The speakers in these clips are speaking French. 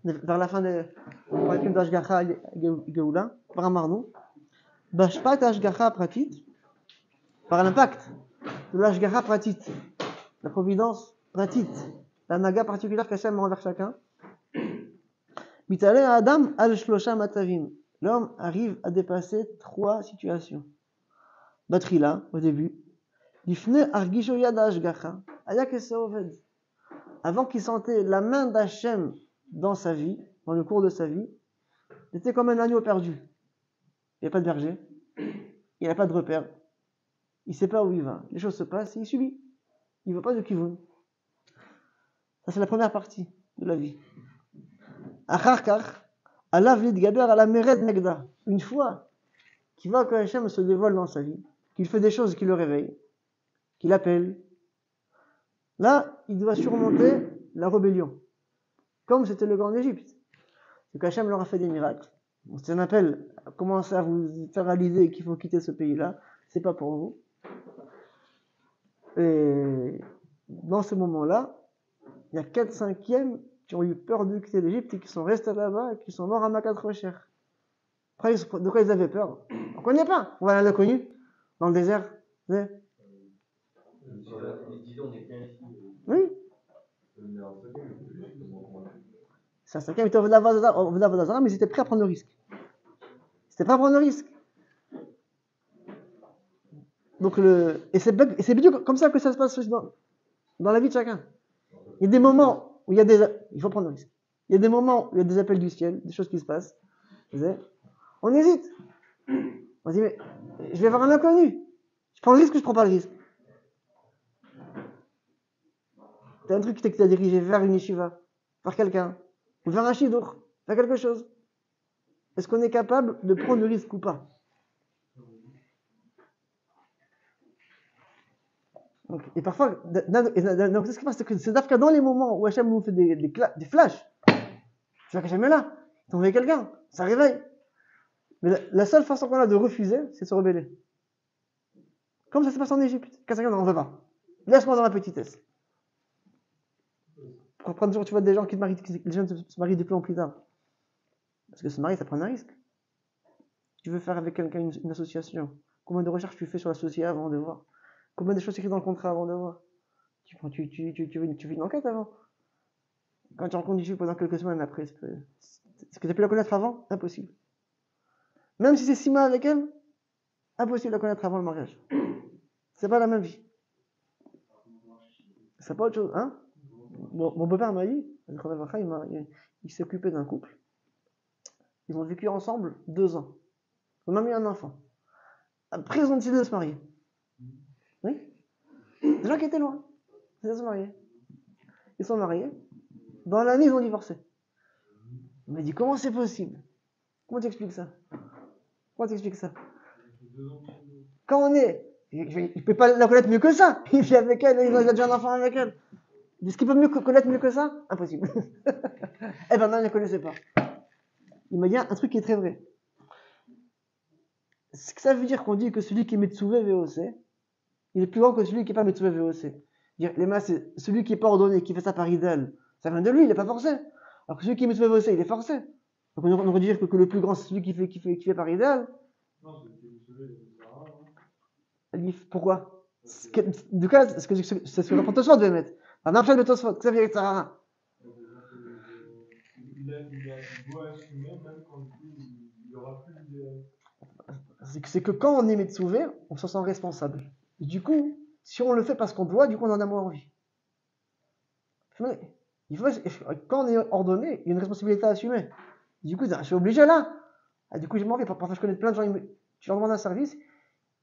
vers la fin de פרקים d'Ashgacha Geoula, par אמרנו, בהשפעת ההשגחה הפרטית, par l'impact de l'Ashgacha פרטית, la providence פרטית, l'anhaga particulière qu'Hachem a envers chacun, מתעלה האדם על 3 מצבים. L'homme arrive à dépasser 3 situations. בתחילה, au début, לפני הרגישו יד ההשגחה, היה כסעובד. Avant qu'il sentait la main d'Hachem dans sa vie, dans le cours de sa vie, il était comme un agneau perdu. Il n'y a pas de berger, il n'a pas de repère, il ne sait pas où il va. Les choses se passent et il subit. Il ne voit pas de kivun. Ça, c'est la première partie de la vie. אחר כך, עליו להתגבר על המרד נגדה. Une fois qu'il voit que Hachem se dévoile dans sa vie, qu'il fait des choses qui le réveillent, qu'il appelle, là, il doit surmonter la rébellion. Comme c'était le cas en Égypte. C'est qu'Hachem leur a fait des miracles. C'est un appel à commencer à vous faire réaliser qu'il faut quitter ce pays-là. C'est pas pour vous. Et dans ce moment-là, il y a 4/5 qui ont eu peur de quitter l'Égypte et qui sont restés là-bas et qui sont morts à Makat Rocher. Après, de quoi ils avaient peur? On ne connaît pas. On va à l'inconnu, dans le désert. Oui. C'est un 5e, ils étaient au Vodazara, mais ils étaient prêts à prendre le risque. Ils étaient prêts à prendre le risque. Donc, et c'est bien comme ça que ça se passe dans la vie de chacun. Il y a des moments où il faut prendre le risque. Il y a des moments où il y a des appels du ciel, des choses qui se passent. On hésite. On se dit, mais je vais voir un inconnu. Je prends le risque ou je prends pas le risque? T'as un truc qui t'a dirigé vers une yeshiva, vers quelqu'un, ou vers un shidour, vers quelque chose. Est-ce qu'on est capable de prendre le risque ou pas? Donc, et parfois, donc, ce qui passe, c'est que c'est d'abord dans les moments où Hachem nous fait des flashs. Tu vois qu'Hachem est là, il t'envoie quelqu'un, ça réveille. Mais la seule façon qu'on a de refuser, c'est de se rebeller. Comme ça s'est passé en Égypte. Quand quelqu'un n'en veut pas. Laisse-moi dans la petitesse. Pour prendre jour, tu vois des gens qui les jeunes se marient de plus en plus tard. Parce que se marier, ça prend un risque. Tu veux faire avec quelqu'un une association. Combien de recherches tu fais sur l'associé avant de voir? Combien de choses écrites dans le contrat avant de voir? Tu fais une enquête avant. Quand tu rencontres une fille pendant quelques semaines après, est-ce que tu as pu la connaître avant? Impossible. Même si c'est 6 mois avec elle, impossible de la connaître avant le mariage. C'est pas la même vie. C'est pas autre chose, hein? Mon beau-père m'a dit, il s'est occupé d'un couple. Ils ont vécu ensemble 2 ans. On a mis un enfant. Après, ils ont décidé de se marier. Oui? Des gens qui étaient loin. Ils se sont mariés. Ils sont mariés. Dans l'année, ils ont divorcé. Il m'a dit, comment c'est possible? Comment tu expliques ça? Quand on est... Il ne peut pas la connaître mieux que ça. Il vit avec elle, il a déjà un enfant avec elle. Est-ce qu'il peut connaître mieux que ça? Impossible. Eh ben non, il ne la connaissait pas. Il m'a dit un truc qui est très vrai. Ce que ça veut dire qu'on dit que celui qui est Metsuvé VOC, il est plus grand que celui qui n'est pas Metsuvé VOC. Les masses, c'est celui qui n'est pas ordonné, qui fait ça par idéal. Ça vient de lui, il n'est pas forcé. Alors que celui qui est Metsuvé VOC, il est forcé. Donc on aurait dû dire que le plus grand, c'est celui qui fait par idéal. Non, pourquoi? Du coup, c'est ce que le Tosfot devait mettre. Un après le Tosfot, ça veut dire que ça. Il doit assumer même quand il n'y aura plus d'idéal. C'est que quand on est Metsouvé, on se sent responsable. Et du coup, si on le fait parce qu'on doit, du coup on en a moins envie. Quand on est ordonné, il y a une responsabilité à assumer. Du coup, je suis obligé là. Du coup, j'ai m'en vais. Parfois, je connais plein de gens, tu leur demandes un service,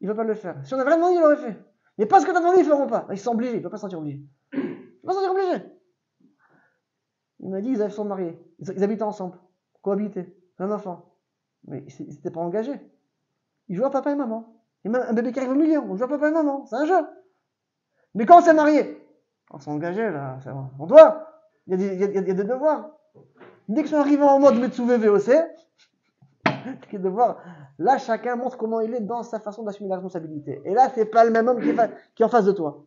ils ne veulent pas le faire. Si on avait vraiment dit, ils l'auraient fait. Mais parce que tu as demandé, ils ne feront pas. Ils sont obligés, ils ne peuvent pas se sentir obligés. Ils ne peuvent pas se sentir obligés. Il m'a dit qu'ils sont mariés. Ils habitaient ensemble, cohabitaient, un enfant. Mais ils n'étaient pas engagés. Ils jouent à papa et maman. Et même un bébé qui arrive au milieu, on joue à papa et maman. C'est un jeu. Mais quand on s'est marié, on s'est engagé là, on doit. Il y a des devoirs. Dès que je suis arrivé en mode Metsuvé VOC, il y a des devoirs. Là, chacun montre comment il est dans sa façon d'assumer la responsabilité. Et là, c'est pas le même homme qui est en face de toi.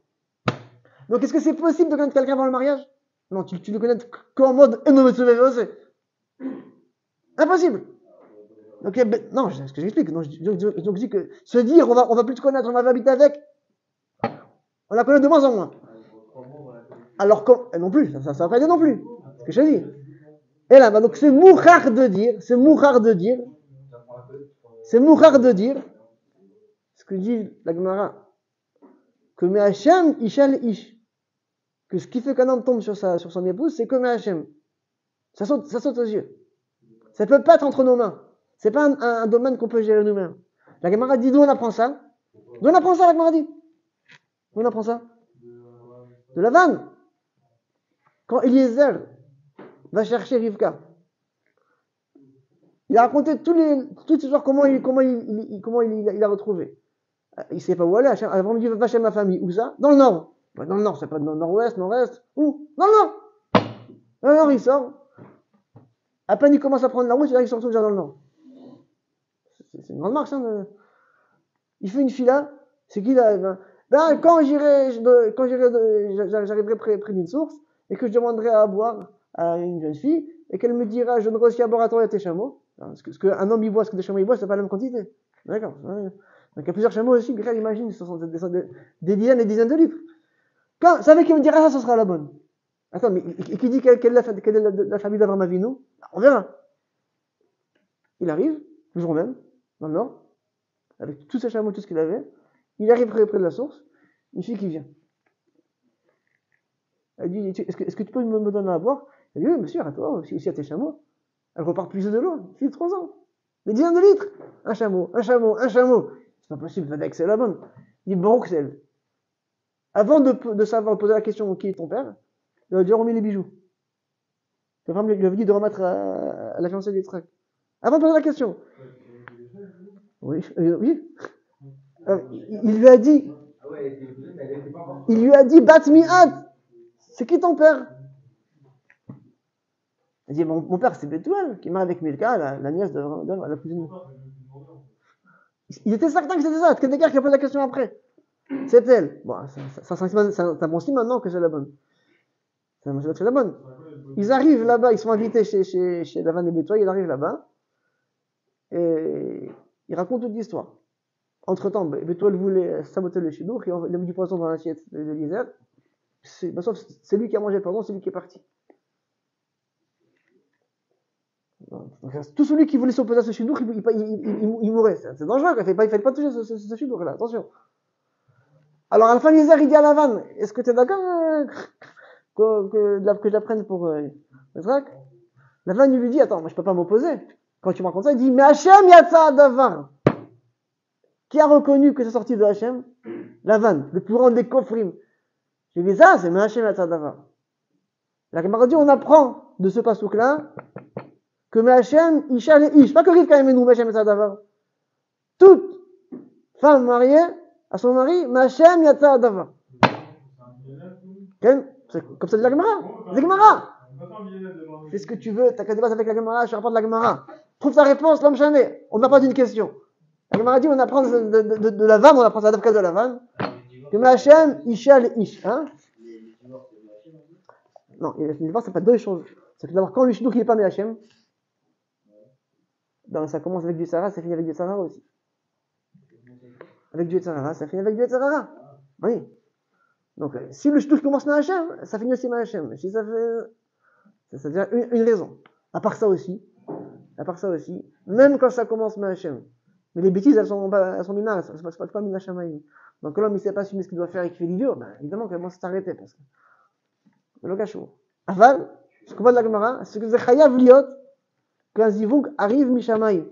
Donc, est-ce que c'est possible de connaître quelqu'un avant le mariage? Non, tu le connais qu'en mode Metsuvé VOC. Impossible. Donc, non, c'est ce que j'explique. Donc, je dis que se dire, on va plus te connaître, on va habiter avec, on la connaît de moins en moins. Alors, non plus, ça va pas aider non plus. C'est ce que je dis. Et là, donc, c'est mouchar de dire, ce que dit la Gemara, que Me'Hachem, Ishal Ish, que ce qui fait qu'un homme tombe sur son épouse, c'est que Me'Hachem. Ça saute aux yeux. Ça ne peut pas être entre nos mains. C'est pas un domaine qu'on peut gérer nous-mêmes. La Gemara dit d'où on apprend ça? D'où on apprend ça, la Gemara dit? D'où on apprend ça? De Lavan. Quand Eliezer va chercher Rivka, il a raconté toutes ces histoires, comment il a retrouvé. Il ne sait pas où aller. Avant de dire va chez ma famille. Où ça? Dans le nord. Dans le nord, c'est pas dans le nord-ouest, nord-est. Où? Dans le nord. Dans le nord, il sort. À peine il commence à prendre la route, il se retrouve déjà dans le nord. C'est une grande marche. Hein, il fait une fila. C'est qui là? Quand j'arriverai près d'une source et que je demanderai à boire à une jeune fille et qu'elle me dira je donnerai aussi à boire à toi et à tes chameaux. Parce que ce qu'un homme il boit, ce que des chameaux ils boivent, c'est pas la même quantité. D'accord. Donc il y a plusieurs chameaux aussi. Bichel, imagine, ce sont des dizaines et des dizaines de litres. Quand savez qui me dira ça, ce sera la bonne. Attends, mais qui dit quelle est la famille d'Avraham Avinu? On verra. Il arrive, le jour même, dans le nord, avec tous ses chameaux, tout ce qu'il avait. Il arrive près de la source, une fille qui vient. Elle dit, est-ce que tu peux me donner à boire? Elle dit, oui, bien sûr, à toi, aussi à tes chameaux. Elle repart plus de l'eau, une fille de 3 ans. Des dizaines de litres. Un chameau. C'est pas possible, avec c'est la bonne. Il dit, Baruch c'est. Avant de savoir, poser la question, qui est ton père? Il a déjà remis les bijoux. Il lui avait dit de remettre à la fiancée d'Yitzhak. Avant de poser la question. Oui. Il lui a dit, Bat Mi'at, c'est qui ton père? Il dit, mon père c'est Bethuel, qui est marié avec Milka, la nièce de la cousine. Il était certain que c'était ça, c'est quelqu'un qui a posé la question après. C'est elle. Bon, c'est un bon signe maintenant que c'est la bonne. C'est la bonne. Ils arrivent là-bas, ils sont invités chez Lavan et Bethuel, ils arrivent là-bas, et ils racontent toute l'histoire. Entre-temps, Bethuel voulait saboter le chidour, il a mis du poisson dans l'assiette de l'Eliezer. C'est lui qui a mangé le poisson, c'est lui qui est parti. Donc, tout celui qui voulait s'opposer à ce chidour, il mourait. C'est dangereux, il ne fallait pas toucher ce chidour-là, attention. Alors à la fin, Eliezer, il dit à Lavan, est-ce que tu es d'accord que j'apprenne pour Yitzhak? Lavan lui dit, attends, moi je ne peux pas m'opposer. Quand tu me racontes ça, il dit, mais Hachem yatsa davar. Qui a reconnu que c'est sorti de Hachem? Lavan, le plus grand des kofrim. J'ai dit ça, c'est Hachem yatsa davar. La Gemara dit, on apprend de ce pasouk-là que Hachem ishal et ish, pas que Rivka Emenu, Hachem yatsa davar. Toute femme mariée à son mari, Hachem yatsa davar. C'est comme ça dit la Gemara. La Gemara. Fais ce que tu veux, t'as qu'à débattre avec la Gemara, je rapporte la Gemara. Trouve ta réponse, l'homme chané. On n'a pas d'une question. La Gemara dit, on apprend de la vanne, on apprend ça d'Afka de la vanne. Que Hachem, Ishal, Ish. Hein? Non, le divorce, c'est pas deux choses. C'est que d'abord, quand le Shidouk, il n'est pas Hachem, ben, ça commence avec du Sarah, ça finit avec du Sarah aussi. Avec du Sarah, ça finit avec du Sarah. Oui. Donc, si le Shidouk commence Hachem, ça finit aussi Hachem. Si ça fait. Ça devient une raison. À part ça aussi, même quand ça commence Hachem, mais les bêtises, elles sont mineures, elles ne sont pas mineures Hachem. Donc l'homme, il ne sait pas assumer ce qu'il doit faire et qu'il fait l'idiot, ben, évidemment qu'elle va s'arrêter. Parce que le gâchot. Aval, ce qu'on voit de la Gemara, c'est que c'est chayav liot, qu'un zivug arrive Mishamay.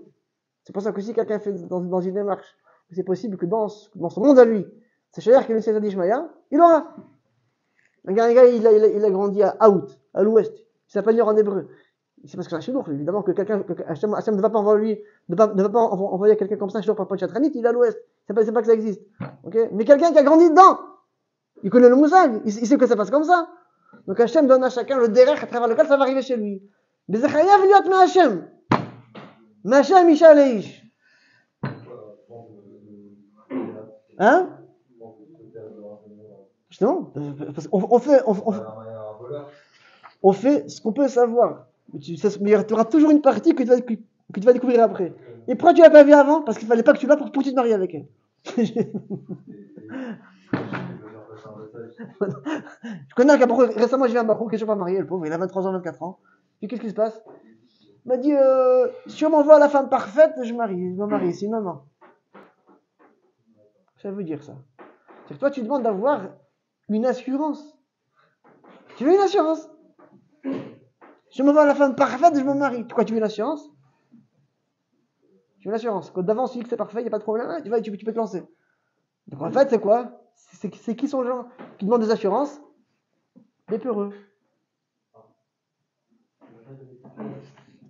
C'est pour ça que si quelqu'un fait dans une démarche, c'est possible que dans son monde à lui, c'est cher qu'il ait une césar d'Ishmaïa, il aura. Un gars, il a grandi à Out, à l'ouest. Il s'appelle lire en hébreu. C'est parce que c'est un chidour, évidemment que Hachem ne va pas envoyer quelqu'un comme ça un chidour par Ponchatranit, il est à l'ouest. C'est pas que ça existe. Okay? Mais quelqu'un qui a grandi dedans, il connaît le moussag, il sait que ça passe comme ça. Donc Hachem donne à chacun le derech à travers lequel ça va arriver chez lui. Mais c'est chayav liot ma Hachem. Ma Hachem isha leish. Hein? Non, on fait ce qu'on peut savoir. Mais tu auras toujours une partie que tu vas découvrir après. Et pourquoi tu l'as pas vu avant? Parce qu'il fallait pas que tu l'as pour tu te marier avec elle. Je connais un Maroc, récemment j'ai vu un Maroc qui n'est pas marié, le pauvre, il a 23 ans, 24 ans. Puis qu'est-ce qui se passe? Il m'a dit, si on m'envoie la femme parfaite, je me marie, sinon non. Ça veut dire ça. C'est que toi tu demandes d'avoir une assurance. Tu veux une assurance? Si on m'envoie la femme parfaite, je me marie. Pourquoi tu veux une assurance? Tu veux une assurance. Quand d'avance tu dis que c'est parfait, il n'y a pas de problème, tu peux te lancer. Donc en fait, c'est quoi? C'est qui sont les gens qui demandent des assurances? Des peureux.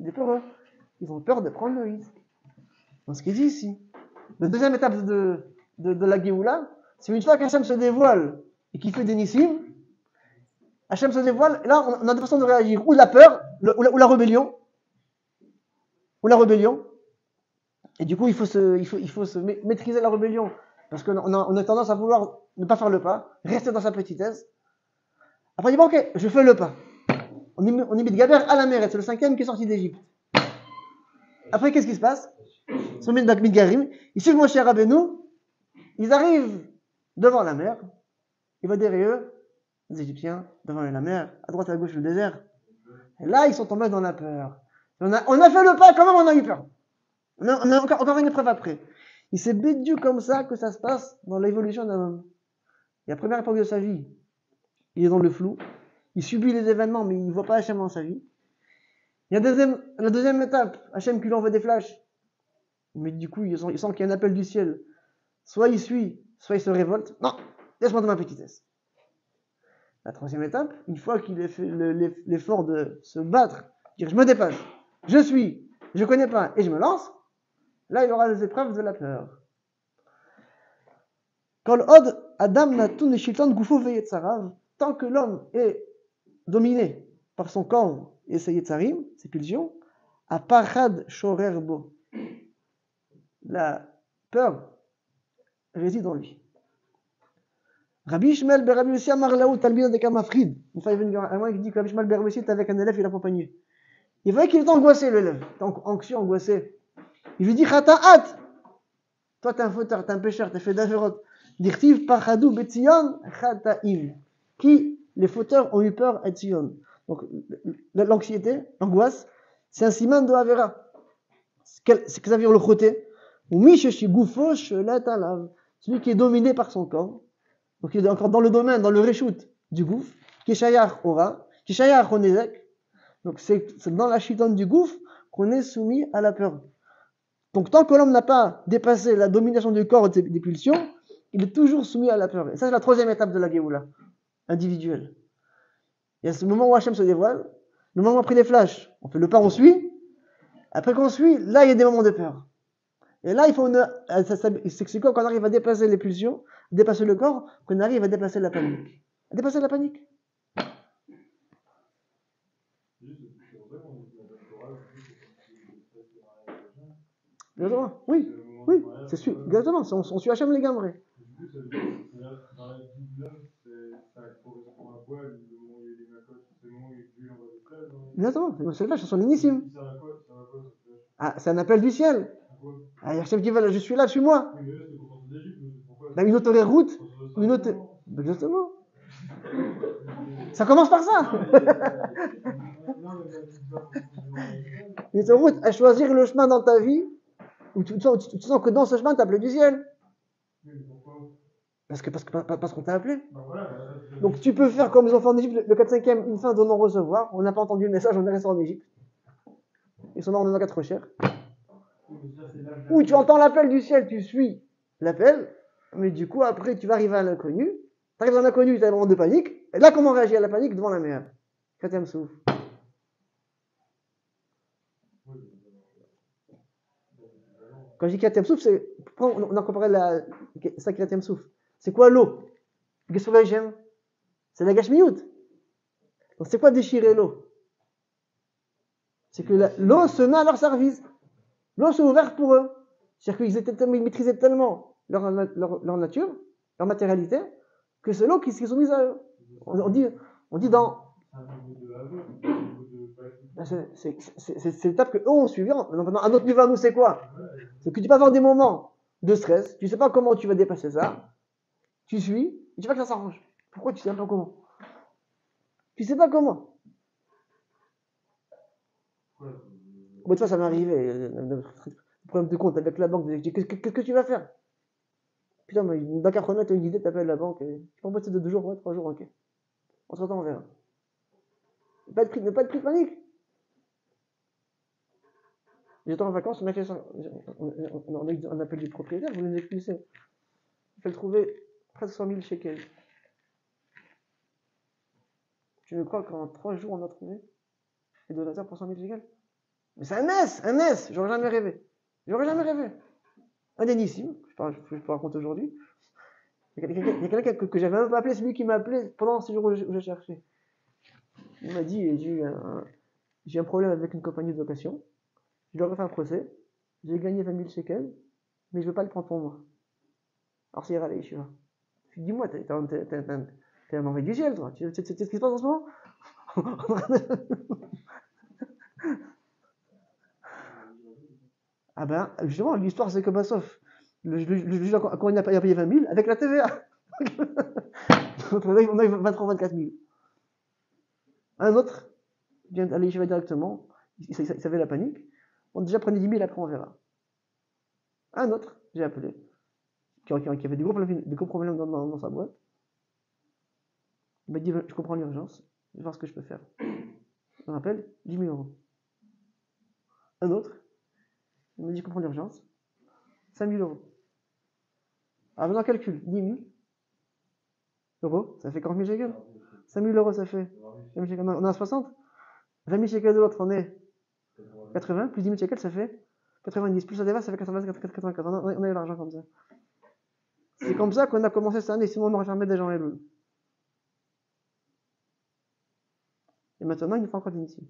Des peureux. Ils ont peur de prendre le risque. C'est ce qu'il dit ici. La deuxième étape de la Géoula, c'est une fois qu'Hachem se dévoile et qu'il fait des nissim, Hachem se dévoile, et là on a deux façons de réagir, ou la peur, ou la rébellion, et du coup il faut se maîtriser la rébellion, parce qu'on a tendance à vouloir ne pas faire le pas, rester dans sa petitesse. Après il dit bon ok, je fais le pas. On y met Gaber à la mer, c'est le 5e qui est sorti d'Égypte. Après qu'est-ce qui se passe? Ils sont mis dans Midgarim, ils suivent Moshe Rabbeinu, ils arrivent devant la mer, il va derrière eux, les Égyptiens, devant la mer, à droite et à gauche le désert. Et là, ils sont tombés dans la peur. On a fait le pas, quand même on a eu peur. On a encore une épreuve après. Il s'est bédu comme ça que ça se passe dans l'évolution d'un homme. Et la première époque de sa vie, il est dans le flou, il subit les événements, mais il ne voit pas Hachem dans sa vie. Il y a la deuxième étape, Hachem qui lui envoie des flashs. Mais du coup, il sent qu'il y a un appel du ciel. Soit il suit, soit il se révolte. Non, laisse-moi dans ma petitesse. La troisième étape, une fois qu'il a fait l'effort de se battre, dire je me dépasse, je suis, je connais pas et je me lance, là il aura les épreuves de la peur. Kol od Adam natun shilton gufo veyetzarav, tant que l'homme est dominé par son corps et ses yetzarim, ses pulsions, aparad shorer bo, la peur réside en lui. Rabbi Ishmael ben Rabbi Yossi Amar Laou Talmid de Kamafrid. Une fois il y a un qui dit que Rabbi Ishmael ben Rabbi Yossi était avec un élève, il l'accompagnait. Il voyait qu'il était angoissé l'élève, anxieux, angoissé. Il lui dit Khata'at. Toi t'es un fauteur, t'es un pécheur, t'es fait d'averot. Dirtiv Pachadou Betzion Khata'im. Qui les fauteurs ont eu peur à Tzion. Donc l'anxiété, l'angoisse, c'est un siman de Avera. C'est que ça veut dire le choté. Ou Misheshi Goufo Shelet Alav. Celui qui est dominé par son corps. Donc il est encore dans le domaine, dans le reshoot du gouffre, qui est Shayar Ora, qui est Shayar Onezek. Donc c'est dans la chitonne du gouffre qu'on est soumis à la peur. Donc tant que l'homme n'a pas dépassé la domination du corps et des pulsions, il est toujours soumis à la peur. Et ça c'est la troisième étape de la Géoula, individuelle. Il y a ce moment où Hachem se dévoile, le moment où on a pris les flashs, on fait le pas, on suit. Après qu'on suit, là il y a des moments de peur. Et là, il faut c'est quoi qu'on arrive à dépasser les pulsions, dépasser le corps, qu'on arrive à dépasser la panique. À dépasser la panique. Exactement. Oui, oui, c'est sûr. Exactement. On suit Hachem les gambrés. Exactement. C'est le flash, ce sont les nissim. Ah, c'est un appel du ciel. Ah, Hachem qui va, je suis là, suis-moi. Une autre route, une autre. Exactement. Ça commence par ça. Une autre route à choisir le chemin dans ta vie où tu sens que dans ce chemin tu appelles du ciel. Parce qu'on t'a appelé. Donc tu peux faire comme les enfants d'Égypte, le 4-5e, une fin de non-recevoir. On n'a pas entendu le message, on est resté en Égypte. Ils sont morts en 4 recherches. Ou tu entends l'appel du ciel, tu suis l'appel, mais du coup après tu vas arriver à l'inconnu. Tu arrives dans l'inconnu, tu as un moment de panique. Et là comment réagir à la panique devant la mer? 4e souffle. Quand je dis 4e souffle, c'est. On a comparé ça 4e souffle. C'est quoi l'eau? Qu'est-ce que j'aime? C'est la gashmiyut. Donc c'est quoi déchirer l'eau? C'est que l'eau se met à leur service. L'eau s'est ouverte pour eux. C'est-à-dire qu'ils maîtrisaient tellement leur nature, leur matérialité, que c'est l'eau qui s'est soumise à eux. On dit dans. C'est l'étape qu'eux ont suivi. Maintenant, un autre niveau à nous, c'est quoi? C'est que tu vas avoir des moments de stress, tu ne sais pas comment tu vas dépasser ça, tu suis, et tu vois que ça s'arrange. Pourquoi tu ne sais pas comment? Tu ne sais pas comment. Moi, de fois, ça m'est arrivé, le problème de compte avec la banque, qu'est-ce que tu vas faire? Putain, mais dans 80, tu as une idée, tu appelles la banque, tu peux embaucher de 2 jours, ouais, 3 jours, ok. Entre-temps, on verra. Pas de cri de panique. J'étais en vacances, on a fait ça. On a eu un appel du propriétaire, vous nous expulser. Il fallait trouver presque 100 000 shekels. Tu me crois qu'en 3 jours, on a trouvé les donateurs pour 100 000 shekels? Mais c'est un NS, j'aurais jamais rêvé. J'aurais jamais rêvé. Indénissime, je peux raconter aujourd'hui. Il y a quelqu'un que j'avais même pas appelé, c'est lui qui m'a appelé pendant ces jours où je cherchais. Il m'a dit, j'ai un problème avec une compagnie de location, je dois faire un procès, j'ai gagné 20 000 shekels, mais je veux pas le prendre pour moi. Alors c'est râlé, je suis là. Dis-moi, t'es un envoyé du ciel, toi. Tu sais ce qui se passe en ce moment? Ah ben, justement, l'histoire c'est comme sauf. Le juge a quand il a payé 20 000 avec la TVA. On a eu 23 24 000. Un autre vient d'aller chez directement, il savait la panique. On déjà prenait 10 000, après on verra. Un autre, j'ai appelé, qui avait des gros problèmes dans sa boîte. Il m'a dit, je comprends l'urgence, je vais voir ce que je peux faire. On appelle 10 000 euros. Un autre, il m'a dit, je comprends l'urgence, 5 000 euros. Alors maintenant, calcul, 10 000 euros, ça fait 40 000 shekels. 5 000 euros, ça fait. On est à 60. 20 000 shekels de l'autre, on est 80, plus 10 000 shekels, ça fait 90. Plus la TVA, ça fait 94. On a eu l'argent comme ça. C'est comme ça qu'on a commencé cette année, sinon on aurait fermé des gens et l'autre. Et maintenant, il nous faut encore des initiés.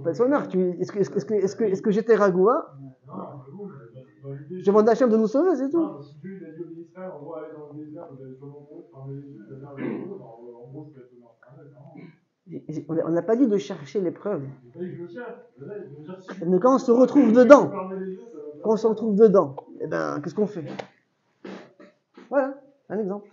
Pas de sonneur. Est-ce que j'étais Ragoua? Je demande à Hachem de nous sauver, c'est tout. Non, si Dieu a dit aux Israël, on va aller dans le désert, vous allez sur l'ombre, fermer les yeux, vous allez vers le haut, en gros, je peux être honneur. On n'a pas dit de chercher les preuves. J'ai pas dit que je le cherche. Mais quand on se retrouve dedans, eh ben, qu'est-ce qu'on fait? Voilà, un exemple.